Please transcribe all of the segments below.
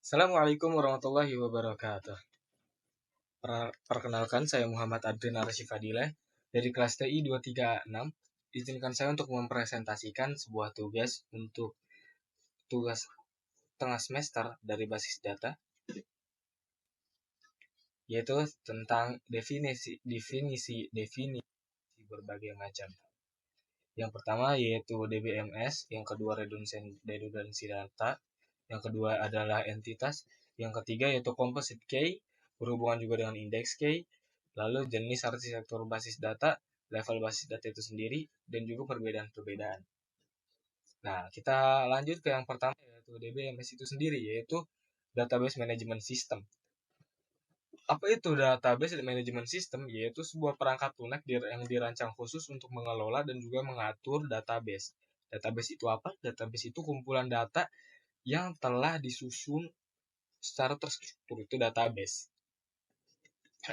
Assalamualaikum warahmatullahi wabarakatuh. Perkenalkan, saya Muhammad Adrin Arsyifadillah dari kelas TI 236. Izinkan saya untuk mempresentasikan sebuah tugas untuk tugas tengah semester dari basis data, yaitu tentang definisi berbagai macam. Yang pertama yaitu DBMS, yang kedua redundansi data, yang kedua adalah entitas, yang ketiga yaitu composite key, berhubungan juga dengan indeks key, lalu jenis arsitektur basis data, level basis data itu sendiri, dan juga perbedaan-perbedaan. Nah, kita lanjut ke yang pertama yaitu DBMS itu sendiri, yaitu Database Management System. Apa itu Database Management System? Yaitu sebuah perangkat lunak yang dirancang khusus untuk mengelola dan juga mengatur database. Database itu apa? Database itu kumpulan data yang telah disusun secara terstruktur, itu database.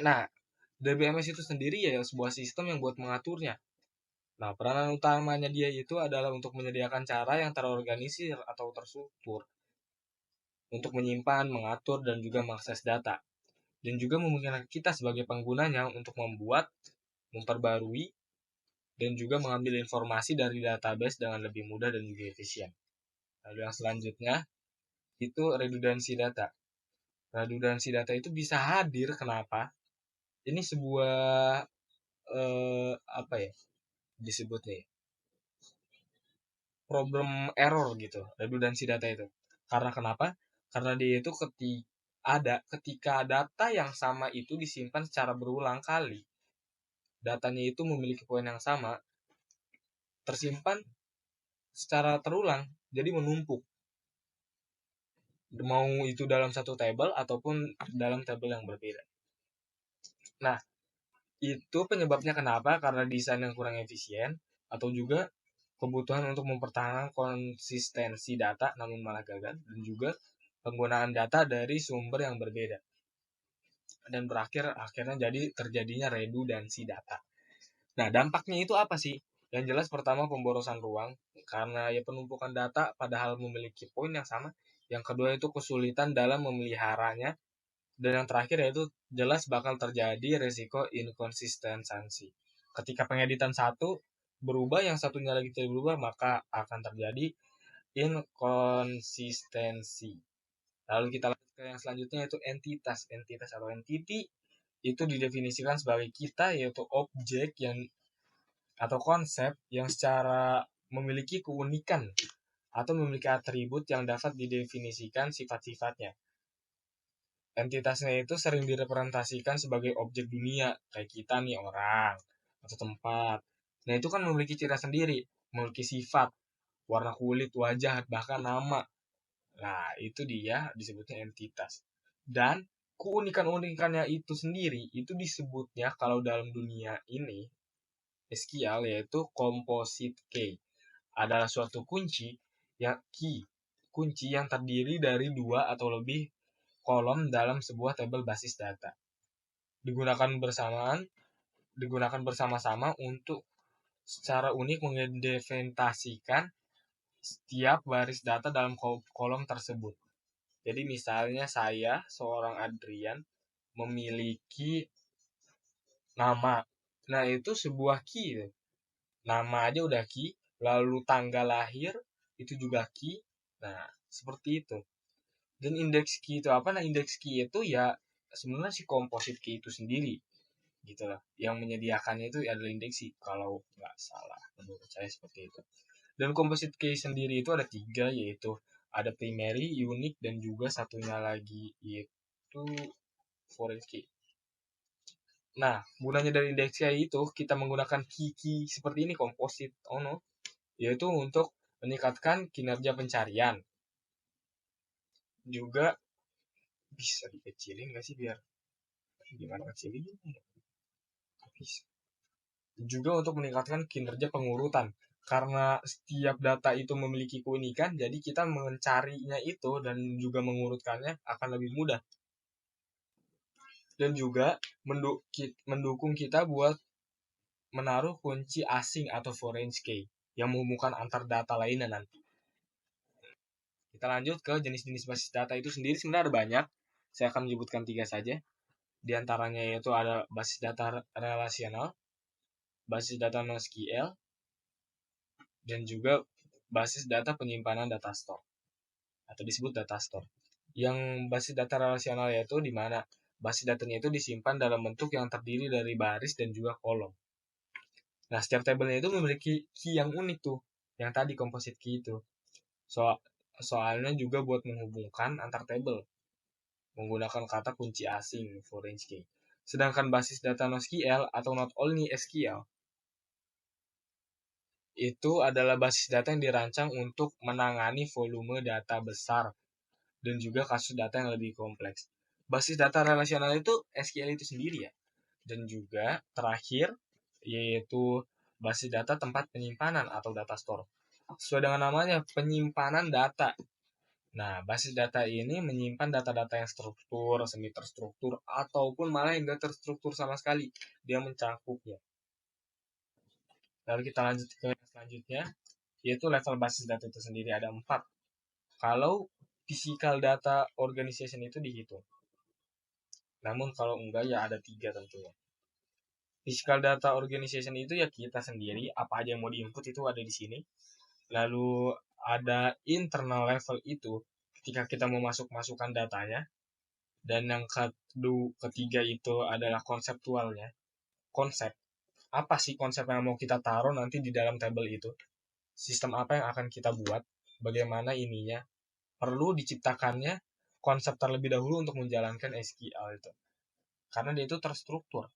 Nah, DBMS itu sendiri ya sebuah sistem yang buat mengaturnya. Nah, peranan utamanya dia itu adalah untuk menyediakan cara yang terorganisir atau terstruktur untuk menyimpan, mengatur, dan juga mengakses data. Dan juga memungkinkan kita sebagai penggunanya untuk membuat, memperbarui, dan juga mengambil informasi dari database dengan lebih mudah dan juga efisien. Lalu yang selanjutnya, itu redundansi data. Redundansi data itu bisa hadir, kenapa? Ini sebuah, apa ya, disebutnya ya, problem error gitu, redundansi data itu. Karena kenapa? Karena dia itu ketika data yang sama itu disimpan secara berulang kali, datanya itu memiliki poin yang sama, tersimpan secara terulang, jadi menumpuk. Mau itu dalam satu table ataupun dalam table yang berbeda. Nah, itu penyebabnya kenapa? Karena desain yang kurang efisien, atau juga kebutuhan untuk mempertahankan konsistensi data namun malah gagal, dan juga penggunaan data dari sumber yang berbeda. Dan akhirnya jadi terjadinya redundansi data. Nah, dampaknya itu apa sih? Yang jelas pertama pemborosan ruang, karena ya penumpukan data padahal memiliki poin yang sama. Yang kedua itu kesulitan dalam memeliharanya. Dan yang terakhir yaitu jelas bakal terjadi resiko inkonsistensi. Ketika pengeditan satu berubah, yang satunya lagi tidak berubah, maka akan terjadi inkonsistensi. Lalu kita lanjut ke yang selanjutnya yaitu entitas. Entitas atau entity itu didefinisikan sebagai kita, yaitu objek atau konsep yang secara memiliki keunikan atau memiliki atribut yang dapat didefinisikan sifat-sifatnya. Entitasnya itu sering direpresentasikan sebagai objek dunia, kayak kita nih, orang atau tempat. Nah, itu kan memiliki ciri sendiri, memiliki sifat, warna kulit, wajah, bahkan nama. Nah, itu dia disebutnya entitas. Dan keunikan-unikannya itu sendiri, itu disebutnya kalau dalam dunia ini, SQL, yaitu composite key. Adalah suatu kunci yang terdiri dari dua atau lebih kolom dalam sebuah tabel basis data. Digunakan bersama-sama untuk secara unik mengidentifikasikan setiap baris data dalam kolom tersebut. Jadi misalnya saya, seorang Adrian, memiliki nama. Nah, itu sebuah key. Nama aja udah key, lalu tanggal lahir itu juga key. Nah, seperti itu. Dan indeks key itu apa? Nah, indeks key itu ya sebenarnya si composite key itu sendiri gitu lah. Yang menyediakannya itu adalah indeks key kalau nggak salah, menurut saya seperti itu. Dan composite key sendiri itu ada 3, yaitu ada primary, unique, dan juga satunya lagi yaitu foreign key. Nah, gunanya dari indeks key itu kita menggunakan key seperti ini, composite yaitu untuk meningkatkan kinerja pencarian. Juga bisa dikecilin nggak sih, biar gimana kecilin? Bisa. Juga untuk meningkatkan kinerja pengurutan. Karena setiap data itu memiliki keunikan, jadi kita mencarinya itu dan juga mengurutkannya akan lebih mudah. Dan juga mendukung kita buat menaruh kunci asing atau foreign key yang menghubungkan antar data lainnya nanti. Kita lanjut ke jenis-jenis basis data itu sendiri, sebenarnya ada banyak. Saya akan menyebutkan 3 saja. Di antaranya yaitu ada basis data relasional, basis data NoSQL, dan juga basis data penyimpanan data store atau disebut data store. Yang basis data relasional yaitu di mana basis datanya itu disimpan dalam bentuk yang terdiri dari baris dan juga kolom. Nah, setiap tabelnya itu memiliki key yang unik tuh, yang tadi composite key itu. Soalnya juga buat menghubungkan antar tabel menggunakan kata kunci asing foreign key. Sedangkan basis data NoSQL atau not only SQL itu adalah basis data yang dirancang untuk menangani volume data besar dan juga kasus data yang lebih kompleks. Basis data relasional itu SQL itu sendiri ya. Dan juga terakhir yaitu basis data tempat penyimpanan atau data store. Sesuai dengan namanya, penyimpanan data. Nah, basis data ini menyimpan data-data yang struktur, semi terstruktur, ataupun malah yang tidak terstruktur sama sekali. Dia mencangkupnya. Lalu kita lanjut ke selanjutnya, yaitu level basis data itu sendiri ada 4. Kalau physical data organization itu dihitung. Namun kalau enggak ya ada 3 tentunya. Physical data organization itu ya kita sendiri, apa aja yang mau diinput itu ada di sini. Lalu ada internal level itu ketika kita mau masukkan datanya. Dan yang ketiga itu adalah konseptualnya. Konsep. Apa sih konsep yang mau kita taruh nanti di dalam tabel itu? Sistem apa yang akan kita buat? Bagaimana ininya? Perlu diciptakannya konsep terlebih dahulu untuk menjalankan SQL itu. Karena dia itu terstruktur.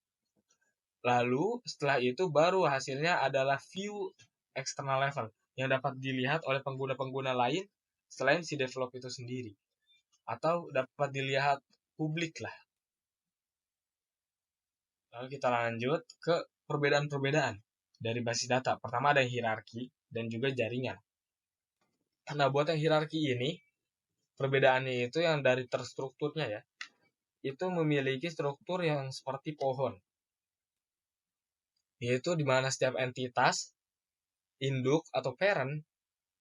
Lalu setelah itu baru hasilnya adalah view external level yang dapat dilihat oleh pengguna-pengguna lain selain si develop itu sendiri. Atau dapat dilihat publik lah. Lalu kita lanjut ke perbedaan-perbedaan dari basis data. Pertama ada hierarki dan juga jaringan. Nah, buat yang hierarki ini, perbedaannya itu yang dari terstrukturnya ya, itu memiliki struktur yang seperti pohon. Yaitu di mana setiap entitas, induk atau parent,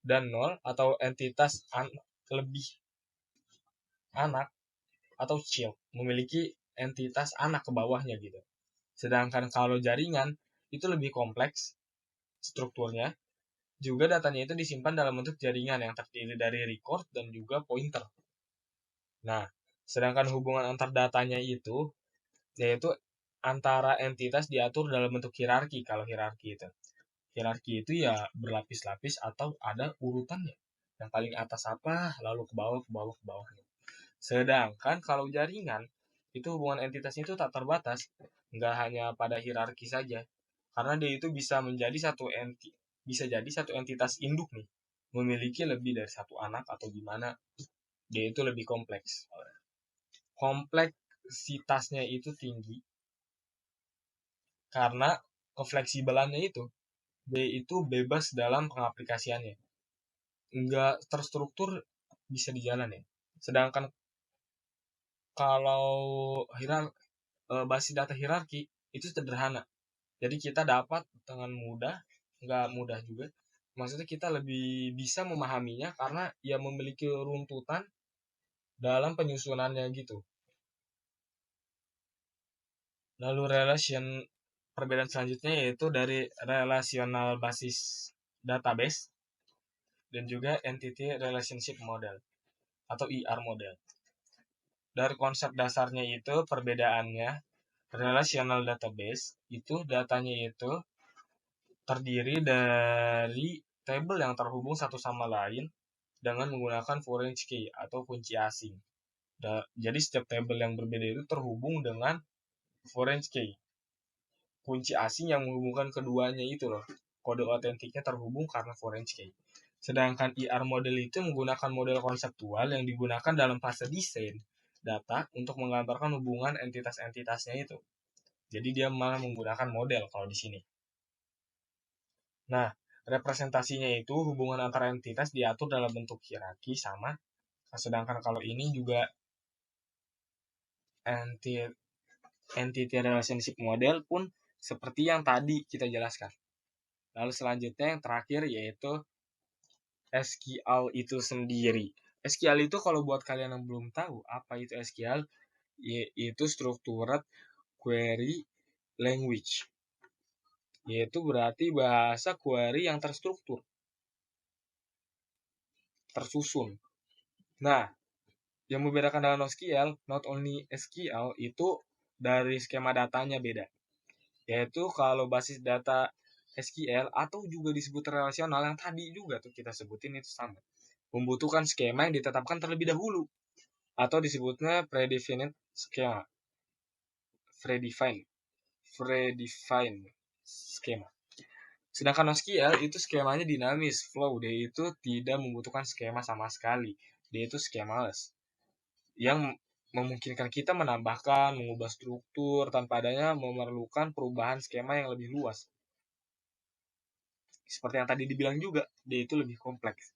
dan nol atau entitas lebih anak atau child, memiliki entitas anak ke bawahnya gitu. Sedangkan kalau jaringan, itu lebih kompleks strukturnya. Juga datanya itu disimpan dalam bentuk jaringan yang terdiri dari record dan juga pointer. Nah, sedangkan hubungan antar datanya itu, yaitu antara entitas diatur dalam bentuk hierarki. Kalau hierarki itu ya berlapis-lapis atau ada urutannya. Yang paling atas apa, lalu ke bawah, ke bawah, ke bawah. Sedangkan kalau jaringan, itu hubungan entitasnya itu tak terbatas. Nggak hanya pada hierarki saja. Karena dia itu bisa jadi satu entitas induk nih. Memiliki lebih dari satu anak atau gimana. Dia itu lebih kompleks. Kompleksitasnya itu tinggi. Karena kefleksibelannya itu. Dia itu bebas dalam pengaplikasiannya. Nggak terstruktur bisa dijalan ya. Sedangkan kalau basis data hierarki itu sederhana. Jadi kita dapat dengan mudah, nggak mudah juga. Maksudnya kita lebih bisa memahaminya karena ia memiliki runtutan dalam penyusunannya gitu. Lalu perbedaan selanjutnya yaitu dari relational basis database dan juga entity relationship model atau ER model. Dari konsep dasarnya itu perbedaannya, relational database itu datanya itu terdiri dari tabel yang terhubung satu sama lain dengan menggunakan foreign key atau kunci asing. Jadi setiap tabel yang berbeda itu terhubung dengan foreign key, kunci asing yang menghubungkan keduanya itu loh. Kode otentiknya terhubung karena foreign key. Sedangkan ER model itu menggunakan model konseptual yang digunakan dalam fase desain data untuk menggambarkan hubungan entitas-entitasnya itu. Jadi dia malah menggunakan model kalau di sini. Nah, representasinya itu hubungan antara entitas diatur dalam bentuk hierarki sama. Sedangkan kalau ini juga entity relationship model pun seperti yang tadi kita jelaskan. Lalu selanjutnya yang terakhir yaitu SQL itu sendiri. SQL itu kalau buat kalian yang belum tahu apa itu SQL, yaitu Structured Query Language. Yaitu berarti bahasa query yang terstruktur, tersusun. Nah, yang membedakan dengan NoSQL, not only SQL itu dari skema datanya beda. Yaitu kalau basis data SQL atau juga disebut relasional yang tadi juga tuh kita sebutin itu sama. Membutuhkan skema yang ditetapkan terlebih dahulu atau disebutnya predefined skema. Predefined skema. Sedangkan NoSQL itu skemanya dinamis, flow. Dia itu tidak membutuhkan skema sama sekali. Dia itu schemaless. Yang memungkinkan kita menambahkan, mengubah struktur tanpa adanya memerlukan perubahan skema yang lebih luas. Seperti yang tadi dibilang juga, dia itu lebih kompleks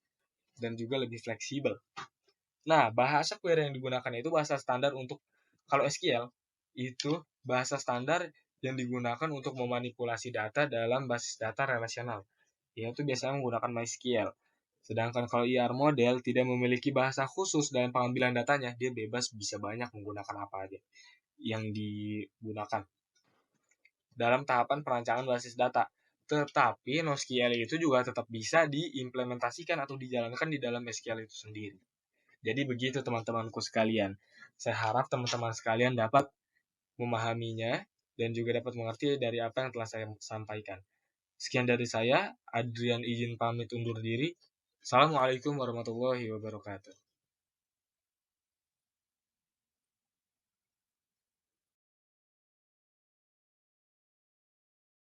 dan juga lebih fleksibel. Nah, bahasa query yang digunakan itu bahasa standar untuk, kalau SQL, itu bahasa standar yang digunakan untuk memanipulasi data dalam basis data relasional. Yaitu biasanya menggunakan MySQL. Sedangkan kalau IR model tidak memiliki bahasa khusus dalam pengambilan datanya, dia bebas bisa banyak menggunakan apa aja yang digunakan dalam tahapan perancangan basis data. Tetapi NoSQL itu juga tetap bisa diimplementasikan atau dijalankan di dalam SQL itu sendiri. Jadi begitu teman-temanku sekalian. Saya harap teman-teman sekalian dapat memahaminya dan juga dapat mengerti dari apa yang telah saya sampaikan. Sekian dari saya, Adrian izin pamit undur diri. Assalamualaikum warahmatullahi wabarakatuh.